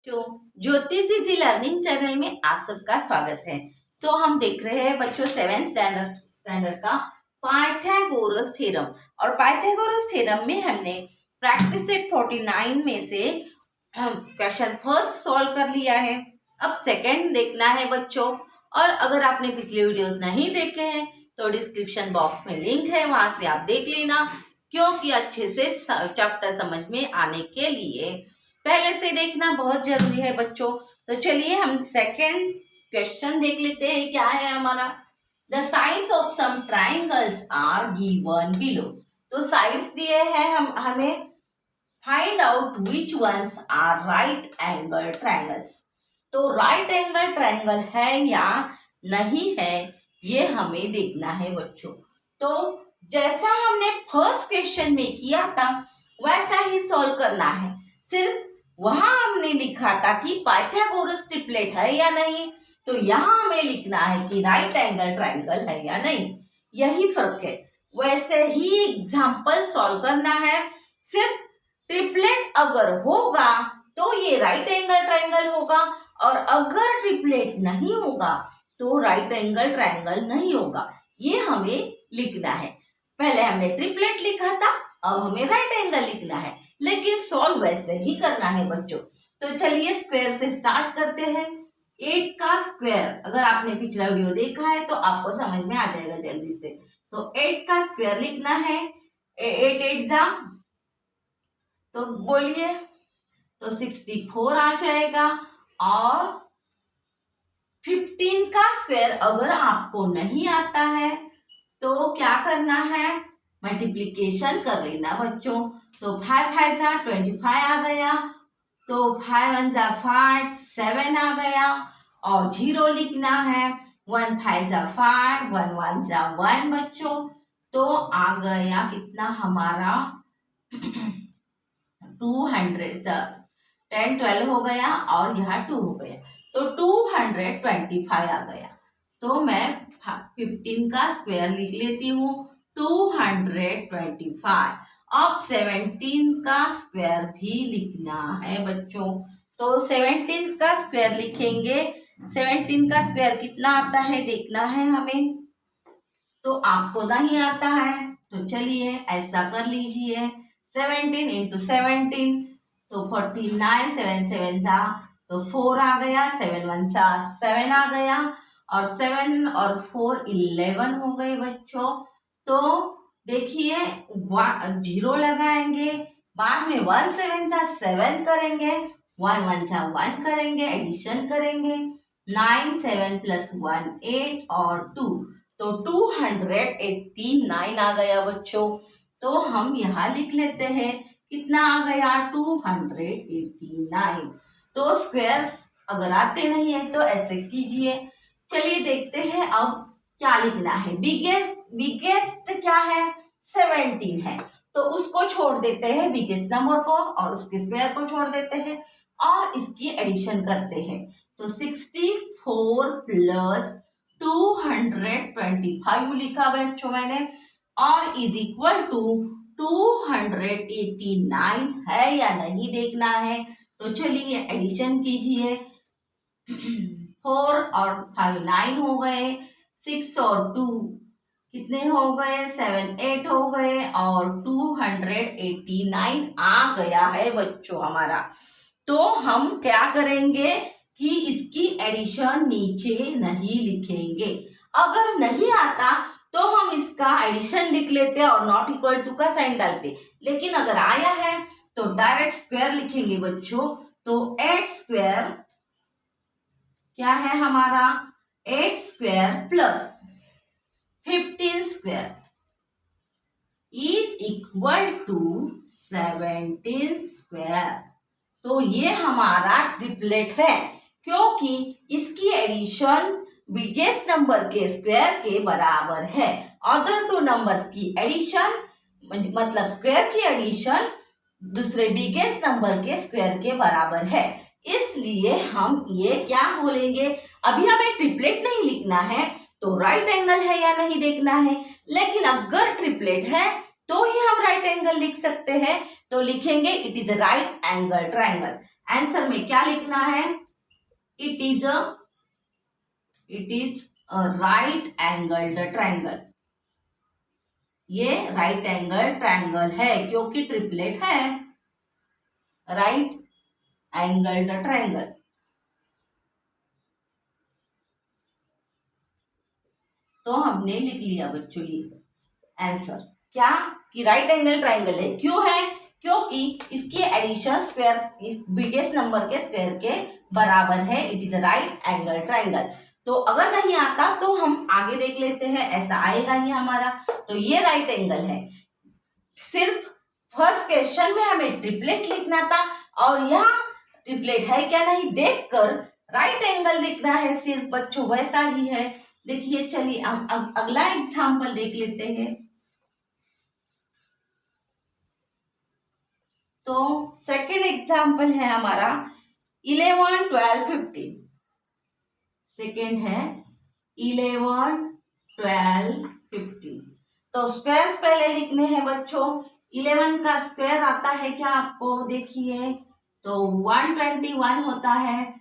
जो ज्योति जी learning channel में आप सबका स्वागत है। तो हम देख रहे हैं बच्चों 7th स्टैंडर्ड का पाइथागोरस थ्योरम। और पाइथागोरस थ्योरम में हमने प्रैक्टिस सेट 49 में से क्वेश्चन फर्स्ट सॉल्व कर लिया है। अब सेकंड देखना है बच्चों। और अगर आपने पिछले वीडियोस नहीं देखे हैं तो डिस्क्रिप्शन बॉक्स में लिंक है, वहां से आप देख लेना, क्योंकि अच्छे से चैप्टर समझ में आने के लिए पहले से देखना बहुत जरूरी है बच्चों। तो चलिए हम सेकंड क्वेश्चन देख लेते हैं। क्या है हमारा, the sides of some triangles are given below. तो साइड्स दिए हैं, हमें find out which ones are right angle triangles. तो राइट एंगल ट्राइंगल है या नहीं है ये हमें देखना है बच्चों। तो जैसा हमने फर्स्ट क्वेश्चन में किया था वैसा ही सॉल्व करना है। सिर्फ वहां हमने लिखा था कि पाइथागोरस ट्रिपलेट है या नहीं, तो यहाँ हमें लिखना है कि राइट एंगल ट्राइंगल है या नहीं, यही फर्क है। वैसे ही एग्जाम्पल सॉल्व करना है। सिर्फ ट्रिपलेट अगर होगा तो ये राइट एंगल ट्राइंगल होगा, और अगर ट्रिपलेट नहीं होगा तो राइट एंगल ट्राइंगल नहीं होगा। ये हमें लिखना है। पहले हमने ट्रिपलेट लिखा था, अब हमें राइट एंगल लिखना है, लेकिन सॉल्व वैसे ही करना है बच्चों। तो चलिए स्क्वायर से स्टार्ट करते हैं। 8 का स्क्वायर, अगर आपने पिछला वीडियो देखा है तो आपको समझ में आ जाएगा जल्दी से। तो 8 का स्क्वायर लिखना है, 8 8 जा, तो बोलिए, तो 64 आ जाएगा। और 15 का स्क्वायर अगर आपको नहीं आता है तो क्या करना है, मल्टीप्लीकेशन कर लेना बच्चों। तो 5 5 जा 25 आ गया, तो 5 1 जा 5 7 आ गया, और 0 लिखना है। 1 5 जा 5 1 1 जा 1 बच्चों। तो आ गया कितना हमारा 200, 10 12 हो गया और यहाँ 2 हो गया, तो 225 आ गया। तो मैं 15 का स्क्वायर लिख लेती हूँ, 225। अब 17 का स्क्वायर भी लिखना है बच्चों। तो 17 का स्क्वायर लिखेंगे। 17 का स्क्वायर कितना आता है देखना है हमें। तो आपको नहीं आता है तो चलिए ऐसा कर लीजिए, 17 इंटू 17, तो 49, 7 7 जा तो 4 आ गया, 7 1 जा 7 आ गया, और 7 और 4 11 हो गए बच्चों। तो देखिए 0 लगाएंगे, बाद में 1 7 जा 7 करेंगे, 1 1 जा 1 करेंगे, एडिशन करेंगे, 9 7 प्लस 1 8 और 2, तो 289 आ गया बच्चों। तो हम यहाँ लिख लेते हैं कितना आ गया, 289। तो स्क्वायर अगर आते नहीं है तो ऐसे कीजिए। चलिए देखते हैं अब क्या लिखना है। बिगेस्ट क्या है, 17 है, तो उसको छोड़ देते हैं, बिगेस्ट नंबर को, और उसके स्क्वायर को छोड़ देते हैं और इसकी एडिशन करते हैं। तो 64 प्लस 225 लिखा बच्चों मैंने, और इज इक्वल टू 289 है या नहीं देखना है। तो चलिए एडिशन कीजिए, 4 और 5 9 हो गए, 6 और 2 कितने हो गए, 7 8 हो गए, और 289 आ गया है बच्चों हमारा। तो हम क्या करेंगे कि इसकी एडिशन नीचे नहीं लिखेंगे। अगर नहीं आता तो हम इसका एडिशन लिख लेते और नॉट इक्वल टू का साइन डालते, लेकिन अगर आया है तो डायरेक्ट स्क्वायर लिखेंगे बच्चों। तो 8 स्क्वायर क्या है हमारा, 8 square plus 15 square is equal to 17 square. तो ये हमारा ट्रिपलेट है, क्योंकि इसकी एडिशन बिगेस्ट नंबर के स्क्वायर के बराबर है। अदर टू नंबर्स की एडिशन मतलब स्क्वायर की एडिशन दूसरे बिगेस्ट नंबर के स्क्वायर के बराबर है, इसलिए हम ये क्या बोलेंगे। अभी हमें ट्रिपलेट नहीं लिखना है तो राइट एंगल है या नहीं देखना है, लेकिन अगर ट्रिपलेट है तो ही हम राइट एंगल लिख सकते हैं। तो लिखेंगे it is right angle triangle. Answer में क्या लिखना है? It is a right angled triangle. ये राइट एंगल ट्रायंगल है क्योंकि ट्रिपलेट है, राइट एंगल्ड ट्रायंगल। तो हमने लिख लिया बच्चों ये आंसर, क्या कि राइट एंगल ट्रायंगल है। क्यों है? क्योंकि इसकी एडिशन स्क्वायर इस बिगेस्ट नंबर के स्क्वायर के बराबर है। It is a right angle triangle. तो अगर नहीं आता तो हम आगे देख लेते हैं, ऐसा आएगा ये हमारा। तो ये राइट एंगल है। सिर्फ फर्स्ट क्वेश्चन में हमें ट्रिपलेट लिखना था और यहाँ ट्रिपलेट है क्या नहीं देखकर राइट एंगल लिखना है सिर्फ बच्चों, वैसा ही है। देखिए चलिए अगला एग्जाम्पल देख लेते हैं। तो सेकेंड एग्जाम्पल है हमारा 11, 12, 15। सेकेंड है 11, 12, 15। तो स्क्वायर्स पहले लिखने हैं बच्चों। 11 का स्क्वायर आता है क्या आपको? देखिए तो 121 होता है।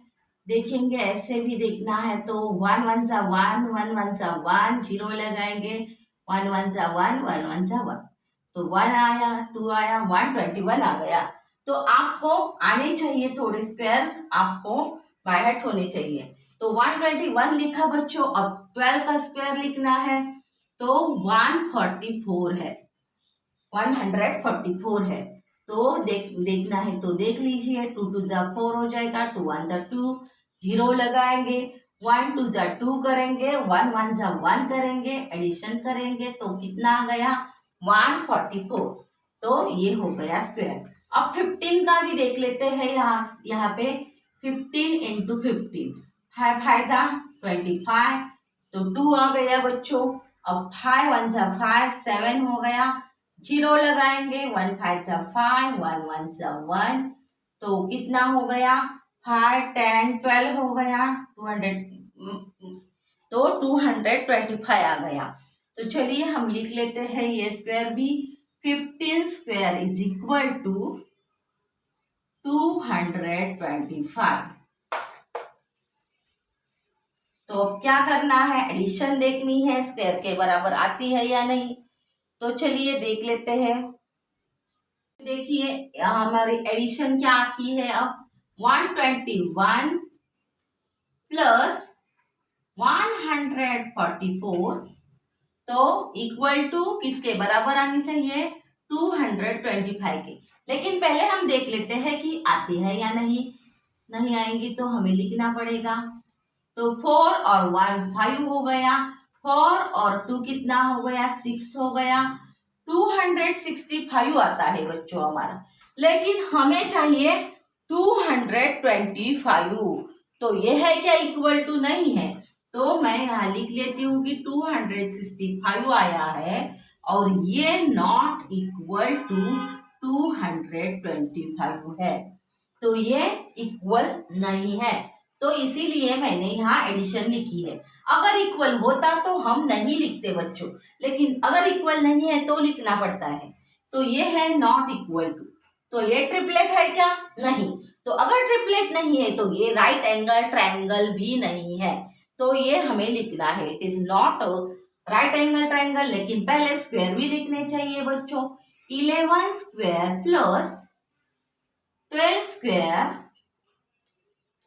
देखेंगे ऐसे भी देखना है तो 1 1 जा 1, 1 1 जा 1, 0 लगाएंगे, 1 1 जा 1, 1 1 जा 1, तो 1 आया, 2 आया, 121 आ गया। तो आपको आने चाहिए थोड़े स्क्वायर, आपको बाय हार्ट होने चाहिए। तो 121 लिखा बच्चों। अब 12 का स्क्वायर लिखना है तो 144 है, 144 है। तो देखना है तो देख लीजिए, 2 2 जा 4 हो जाएगा, 2 1 जा 2, 0 लगाएंगे, 1 2 जा 2 करेंगे, 1 1 जा 1 करेंगे, एडिशन करेंगे तो कितना आ गया? 144। तो ये हो गया स्क्वायर। अब 15 का भी देख लेते हैं। यहाँ पे 15 इंटू 15, 5 जा 25, तो 2 आ गया बच्चों। अब 5 1 जा 5, 7 हो गया, 0 लगाएंगे, 1 5 जा 5, 1 1 जा 1, तो कितना हो गया? 5 10 12 हो गया, 200, तो 225 आ गया। तो चलिए हम लिख लेते हैं ये स्क्वायर भी। 15 स्क्वायर इज इक्वल टू 225। तो क्या करना है? एडिशन देखनी है, स्क्वायर के बराबर आती है या नहीं। तो चलिए देख लेते हैं। देखिए हमारी एडिशन क्या आती है अब? 121 प्लस 144 तो इक्वल टू किसके बराबर आनी चाहिए? 225 के। लेकिन पहले हम देख लेते हैं कि आती है या नहीं। नहीं आएंगी तो हमें लिखना पड़ेगा। तो 4 और 1 5 हो गया, 4 और 2 कितना हो गया? 6 हो गया, 265 आता है बच्चों हमारा। लेकिन हमें चाहिए 225। तो ये है क्या? इक्वल टू नहीं है। तो मैं यहाँ लिख लेती हूँ कि 265 आया है और ये नॉट इक्वल टू 225 है। तो ये इक्वल नहीं है। तो इसीलिए मैंने यहाँ एडिशन लिखी है। अगर इक्वल होता तो हम नहीं लिखते बच्चों, लेकिन अगर इक्वल नहीं है तो लिखना पड़ता है। तो ये है नॉट इक्वल टू। तो ये ट्रिपलेट है क्या? नहीं। तो अगर ट्रिपलेट नहीं है तो ये राइट एंगल ट्रायंगल भी नहीं है। तो ये हमें लिखना है, it is not right angle triangle. लेकिन पहले स्क्वायर भी लिखने चाहिए बच्चों। 11 square plus 12 square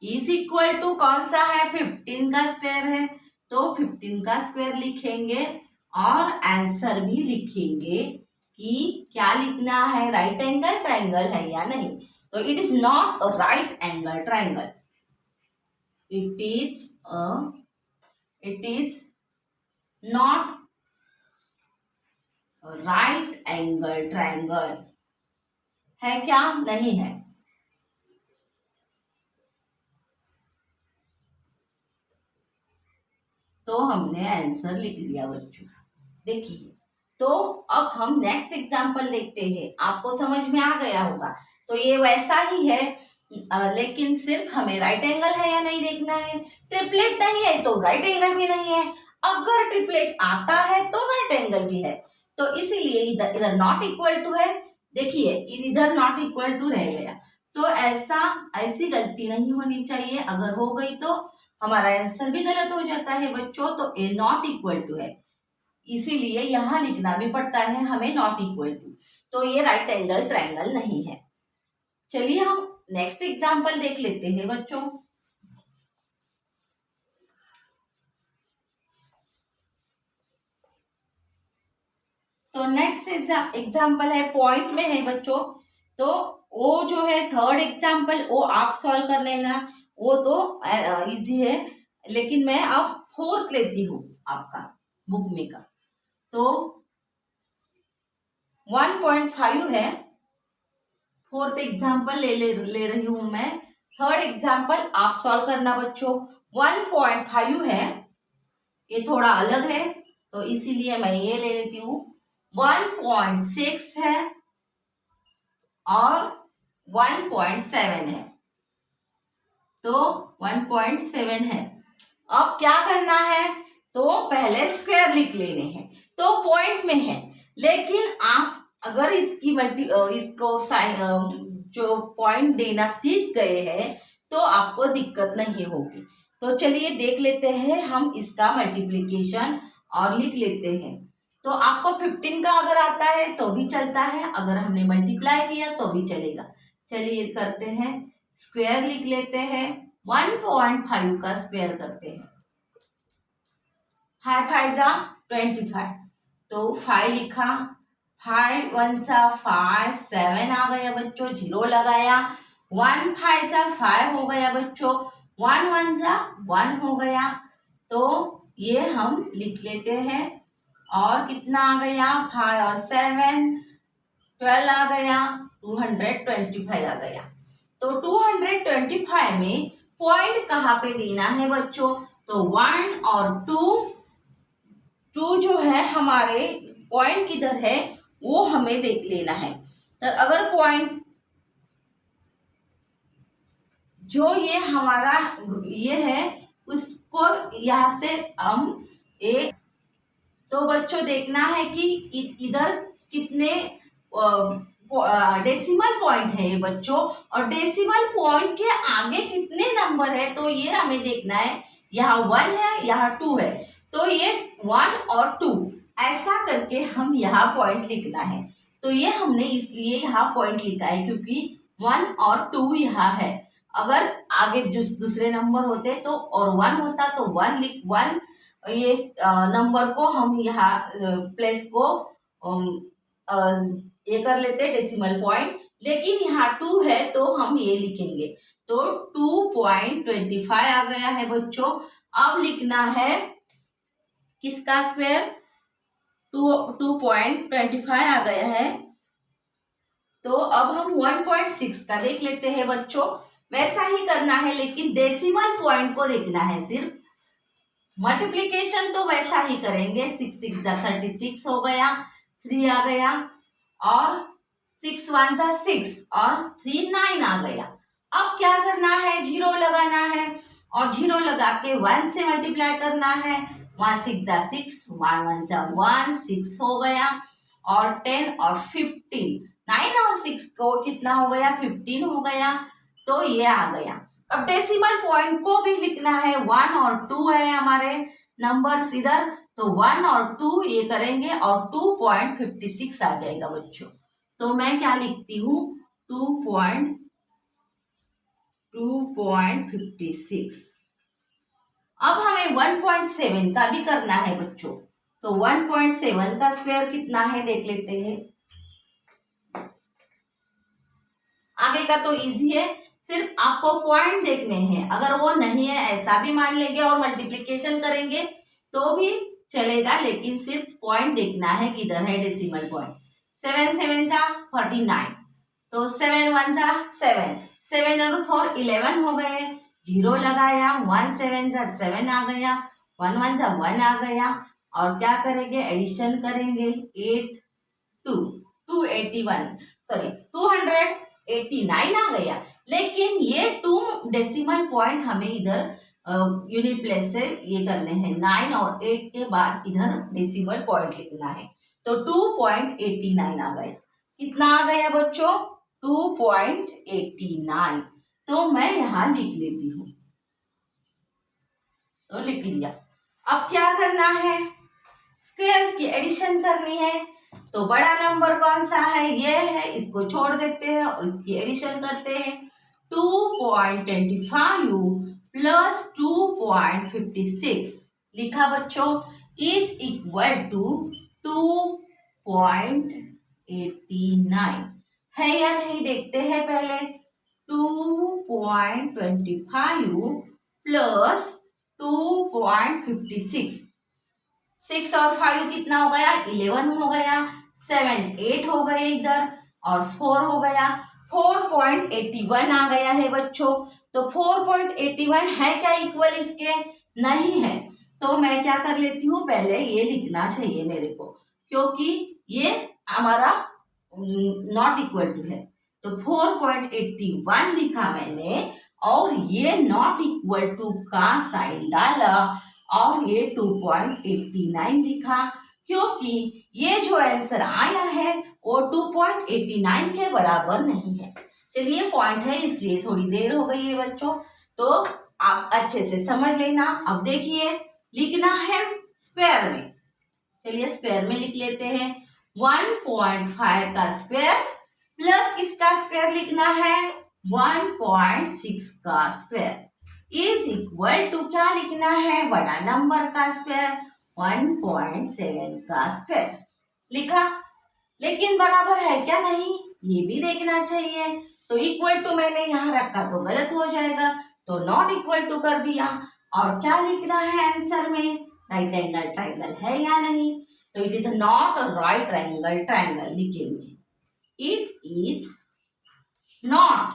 is equal to कौन सा है? 15 का स्क्वायर है। तो 15 का स्क्वायर लिखेंगे और आंसर भी लिखेंगे कि क्या लिखना है, राइट एंगल ट्रायंगल है या नहीं। तो it is not a right angle triangle, it is not right angle triangle. है क्या? नहीं है। तो हमने आंसर लिख लिया बच्चों। देखिए तो अब हम नेक्स्ट एग्जांपल देखते हैं। आपको समझ में आ गया होगा। तो ये वैसा ही है, लेकिन सिर्फ हमें राइट एंगल है या नहीं देखना है। ट्रिपलेट नहीं है तो राइट एंगल भी नहीं है। अगर ट्रिपलेट आता है तो राइट एंगल भी है। तो इसीलिए इधर नॉट इक्वल टू है। देखिए इधर नॉट इक्वल टू रह गया। तो ऐसी गलती नहीं होनी चाहिए। अगर हो गई तो हमारा आंसर भी गलत हो जाता है बच्चों। तो ए नॉट इक्वल टू है, इसीलिए यहाँ लिखना भी पड़ता है हमें नॉट इक्वल टू। तो ये राइट एंगल ट्रायंगल नहीं है। चलिए हम नेक्स्ट एग्जाम्पल देख लेते हैं बच्चों। तो नेक्स्ट एग्जाम्पल है पॉइंट में है बच्चों। तो वो जो है थर्ड एग्जाम्पल वो आप सॉल्व कर लेना, वो तो इजी है। लेकिन मैं अब फोर्थ लेती हूँ आपका बुक में का। तो 1.5 है, फोर्थ एग्जाम्पल ले रही हूं मैं। थर्ड एग्जाम्पल आप सॉल्व करना बच्चों। 1.5 है, ये थोड़ा अलग है तो इसीलिए मैं ये ले लेती हूँ। 1.6 है और 1.7 है, तो 1.7 है। अब क्या करना है, तो पहले स्क्वायर लिख लेने हैं। तो पॉइंट में है, लेकिन आप अगर इसको जो पॉइंट देना सीख गए हैं तो आपको दिक्कत नहीं होगी। तो चलिए देख लेते हैं हम इसका मल्टीप्लिकेशन और लिख लेते हैं। तो आपको 15 का अगर आता है तो भी चलता है, अगर हमने मल्टीप्लाई किया तो भी चलेगा। चलिए करते हैं, स्क्वायर लिख लेते हैं। 1.5 का स्क्वायर करते हैं। 5 5 जा 25, तो 5 लिखा, 5 1 जा 5, 7 आ गया बच्चों, 0 लगाया। 1 5 जा 5 हो गया बच्चों, 1 1 जा 1 हो गया। तो ये हम लिख लेते हैं। और कितना आ गया, 5 और 7 12 आ गया, 225 आ गया। तो 225 में पॉइंट कहाँ पे देना है बच्चों, तो 1 और 2 जो है हमारे पॉइंट किधर है वो हमें देख लेना है। तो अगर पॉइंट जो ये हमारा ये है उसको यहाँ से हम एक, तो बच्चों देखना है कि इधर कितने डेसिमल पॉइंट है ये बच्चों, और डेसिमल पॉइंट के आगे कितने नंबर है तो ये हमें देखना है। यहाँ 1 है, यहाँ 2 है, तो ये 1 और 2 ऐसा करके हम यहाँ पॉइंट लिखना है। तो ये हमने इसलिए यहाँ पॉइंट लिखा है क्योंकि 1 और 2 यहाँ है। अगर आगे दूसरे नंबर होते तो और 1 होता तो 1 ये नंबर को हम यहाँ प्लेस को ये कर लेते डेसिमल पॉइंट, लेकिन यहाँ 2 है तो हम ये लिखेंगे। तो 2.25 आ गया है बच्चों। अब लिखना है किसका स्क्वायर, 2.25 आ गया है। तो अब हम 1.6 का देख लेते हैं बच्चों। वैसा ही करना है लेकिन डेसिमल पॉइंट को देखना है सिर्फ। मल्टीप्लीकेशन तो वैसा ही करेंगे, 6 6 जा 36 हो गया, 3 आ गया, और 6 1 जा 6 और 3 9 आ गया। अब क्या करना है, 0 लगाना है, और 0 लगा के 1 से मल्टीप्लाई करना है। 1 6 जा 6, 1 1 जा 1, 6 हो गया, और 10 और 15, 9 और 6 को कितना हो गया, 15 हो गया। तो ये आ गया। अब डेसिमल पॉइंट को भी लिखना है, 1 और 2 है हमारे नंबर्स इधर, तो 1 और 2 ये करेंगे और 2.56 आ जाएगा बच्चों। तो मैं क्या लिखती हूँ, 2.56। अब हमें 1.7 का भी करना है बच्चों। तो 1.7 का स्क्वायर कितना है देख लेते हैं। आगे का तो इजी है, सिर्फ आपको पॉइंट देखने हैं। अगर वो नहीं है ऐसा भी मान लेंगे और मल्टीप्लिकेशन करेंगे तो भी चलेगा, लेकिन सिर्फ पॉइंट देखना है किधर है डेसिमल पॉइंट। 7 7 जा 49, तो 7 1 जा 7, 7 और 4 11 हो गए, 0 लगाया, 1 7 जा 7 आ गया, 1 1 जा 1 आ गया, और क्या करेंगे, एडिशन करेंगे, 8 2 281 सॉरी 289 आ गया। लेकिन ये 2 डेसिमल पॉइंट हमें इधर यूनिट प्लेस से ये करने हैं, 9 और 8 के बाद इधर डेसिमल पॉइंट लिखना है। तो 2.89 आ गया। कितना आ गया बच्चों, 2.89। तो मैं यहाँ लिख लेती हूँ, तो लिख लिया। अब क्या करना है, स्क्वायर की एडिशन करनी है। तो बड़ा नंबर कौन सा है, ये है, इसको छोड़ देते हैं और इसकी एडिशन करते हैं। 2.25 प्लस 2.56 लिखा बच्चों, इज इक्वल टू 2.89 है या नहीं, देखते हैं पहले। 2.25 प्लस 2.56, 6 और 5 कितना हो गया, 11 हो गया, 7 8 हो गए इधर, और 4 हो गया, 4.81 आ गया है बच्चों। तो 4.81 है क्या इक्वल इसके, नहीं है। तो मैं क्या कर लेती हूँ, पहले ये लिखना चाहिए मेरे को, क्योंकि ये हमारा नॉट इक्वल टू है। तो 4.81 लिखा मैंने, और ये नॉट इक्वल टू का साइन डाला, और ये 2.89 लिखा, क्योंकि ये जो आंसर आया है वो 2.89 के बराबर नहीं है। चलिए, पॉइंट है इसलिए थोड़ी देर हो गई है बच्चों, तो आप अच्छे से समझ लेना। अब देखिए, लिखना है स्क्वायर में। चलिए स्क्वायर में लिख लेते हैं। 1.5 का स्क्वायर प्लस इसका स्क्वायर लिखना है 1.6 का स्क्वायर इज इक्वल टू क्या लिखना है, बड़ा नंबर का स्क्वायर 1.7 का स्क्वायर लिखा। लेकिन बराबर है क्या नहीं, ये भी देखना चाहिए। तो इक्वल टू मैंने यहाँ रखा तो गलत हो जाएगा, तो नॉट इक्वल टू कर दिया। और क्या लिखना है आंसर में, राइट एंगल ट्राइंगल है या नहीं। तो it is not right angle triangle लिखेंगे, इट इज नॉट,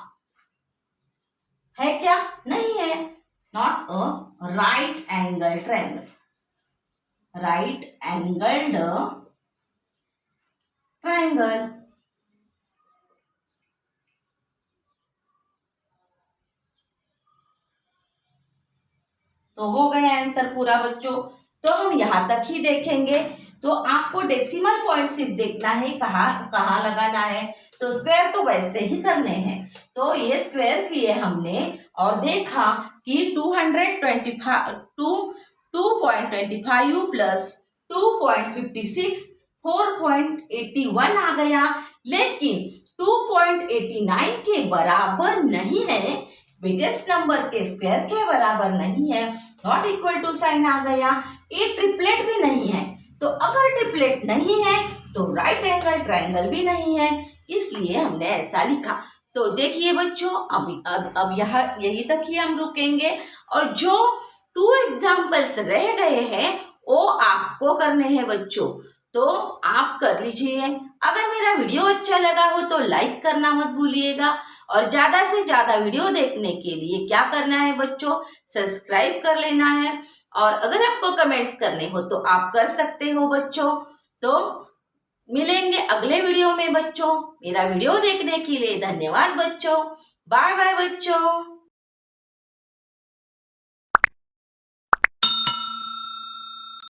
है क्या, नहीं है, not a right angle triangle, right angled triangle. तो हो गया आंसर पूरा बच्चों। तो हम यहाँ तक ही देखेंगे। तो आपको डेसिमल पॉइंट सिर्फ देखना है, कहाँ लगाना है। तो स्क्वायर तो वैसे ही करने हैं। तो ये स्क्वायर किए हमने और देखा कि 2.25 प्लस 2.56 4.81 आ गया, लेकिन 2.89 के बराबर नहीं है, बिगेस्ट नंबर के स्क्वायर के बराबर नहीं है, नॉट इक्वल टू साइन आ गया। ये ट्रिपलेट भी नहीं है, तो अगर ट्रिपलेट नहीं है तो राइट एंगल ट्रायंगल भी नहीं है, इसलिए हमने ऐसा लिखा। तो देखिए बच्चों, अब यहाँ यही तक ही हम रुकेंगे, और जो 2 एग्जाम्पल्स रह गए हैं वो आपको करने हैं बच्चों, तो आप कर लीजिए। अगर मेरा वीडियो अच्छा लगा हो तो लाइक करना मत भूलिएगा, और ज्यादा से ज्यादा वीडियो देखने के लिए क्या करना है बच्चों, सब्सक्राइब कर लेना है। और अगर आपको कमेंट्स करने हो तो आप कर सकते हो बच्चों। तो मिलेंगे अगले वीडियो में बच्चों। मेरा वीडियो देखने के लिए धन्यवाद बच्चों। बाय बाय बच्चों।